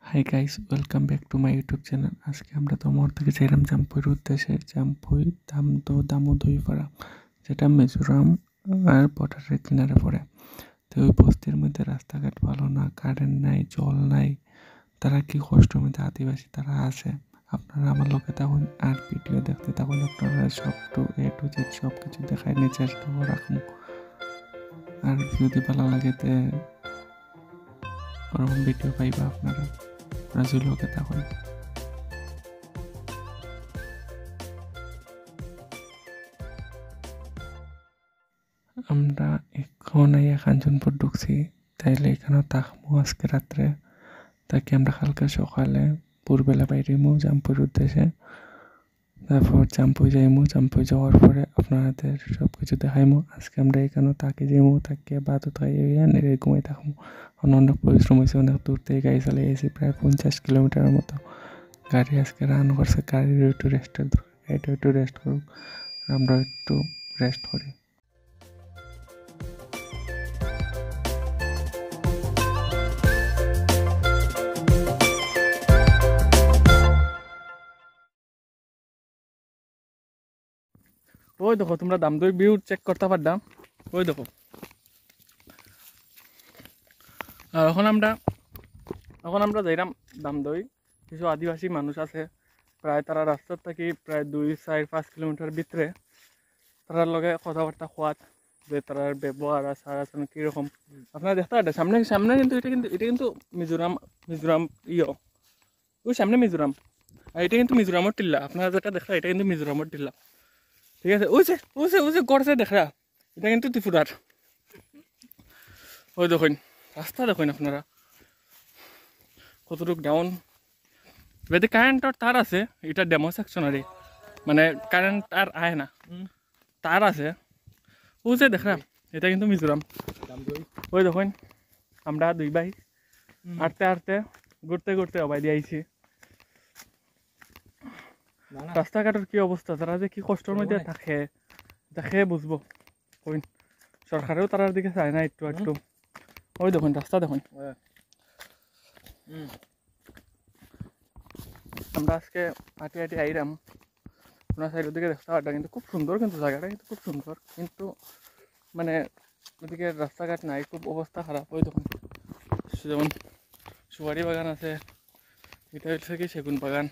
Hi guys, welcome back to my YouTube channel. আজকে আমরা তোমার থেকে চাইলাম জাম্পুইয়ের উদ্দেশ্যে। জাম্পুই দামোদইপাড়া, যেটা মিজোরাম আর বর্ডারের কিনারে পড়ে। তো ওই বস্তির মধ্যে রাস্তাঘাট ভালো না, কারেন্ট নাই, জল নাই। তারা কি কষ্টের মধ্যে আদিবাসী তারা আছে। আপনারা আমার লোকে তখন আর ভিডিও দেখতে তখন আপনারা সব টু এ টু জেড সব কিছু দেখাই নিয়ে চেষ্টা করে রাখুন। আর যদি ভালো লাগে তে ওরকম ভিডিও পাইবা আপনারা রাজুলোকে তখন। আমরা এখন আইয়া কাঞ্চনপুর ঢুকছি, তাইলে এখানেও থাকবো আজকে রাত্রে। তাকে আমরা কালকে সকালে ভোরবেলা বাইরেমু জাম্পুর উদ্দেশ্যে। তারপর জাম্পুই যাইমু, জাম্পুই যাওয়ার পরে আপনাদের সব কিছু দেখাইমু। আজকে আমরা এখানেও তাকে যাইমু, তাকে বাদত খাইয়া নেড়ে ঘুমাই থাকবো। অনেক পরিশ্রম হয়েছে, অনেক দূর থেকে গাড়ি চালিয়ে এসেছি, প্রায় 50 কিলোমিটারের মতো গাড়ি আজকে রান করছে। গাড়ির একটু রেস্টের দরকার, গাড়িটা একটু রেস্ট করুক, আমরা একটু রেস্ট করি। ওই দেখো, তোমরা দামদই ভিউ চেক করতে পারতাম। ওই দেখো, আর এখন আমরা যাইলাম দামদই। কিছু আদিবাসী মানুষ আছে, প্রায় তারা রাস্তার থেকে প্রায় 2-4-5 কিলোমিটার ভিতরে। তারার লগে কথাবার্তা খোয়াত যে তার ব্যবহার আচার আচরণ কীরকম আপনারা দেখতে পারেন। সামনে সামনে কিন্তু এটা কিন্তু মিজোরাম ওই সামনে মিজোরাম, আর এটা কিন্তু মিজোরামের টিল্লা। আপনারা যেটা দেখা এটা কিন্তু মিজোরামের টিল্লা, ঠিক আছে। ওই যে গড়ছে দেখা, এটা কিন্তু ত্রিপুরার। ওই দেখুন রাস্তা, দেখুন আপনারা কতটুকু ডাউন। যদি কারেন্টর তার আছে, এটা ডেমো সেকশনারি, মানে কারেন্ট আর আয় না, তার আছে। ও যে দেখা, এটা কিন্তু মিজোরাম। ওই দেখুন আমরা দুই ভাই হাঁটতে ঘুরতে ঘুরতে অবাই দিয়ে আইছি। রাস্তাঘাটের কি অবস্থা, তারা যে কি কষ্টের মধ্যে দেখে বুঝবো। কইন সরকারেও তারার দিকে চায় না একটু একটু। ওই দেখুন রাস্তা দেখুন। আমরা আজকে হাঁটি আইরাম, আপনার সাইডের দিকে দেখতে পারটা কিন্তু খুব সুন্দর, কিন্তু জায়গাটা কিন্তু খুব সুন্দর, কিন্তু মানে ওদিকে রাস্তাঘাট নাই, খুব অবস্থা খারাপ। ওই দেখুন যেমন সুপারি বাগান আছে, এটা হচ্ছে কি সেগুন বাগান।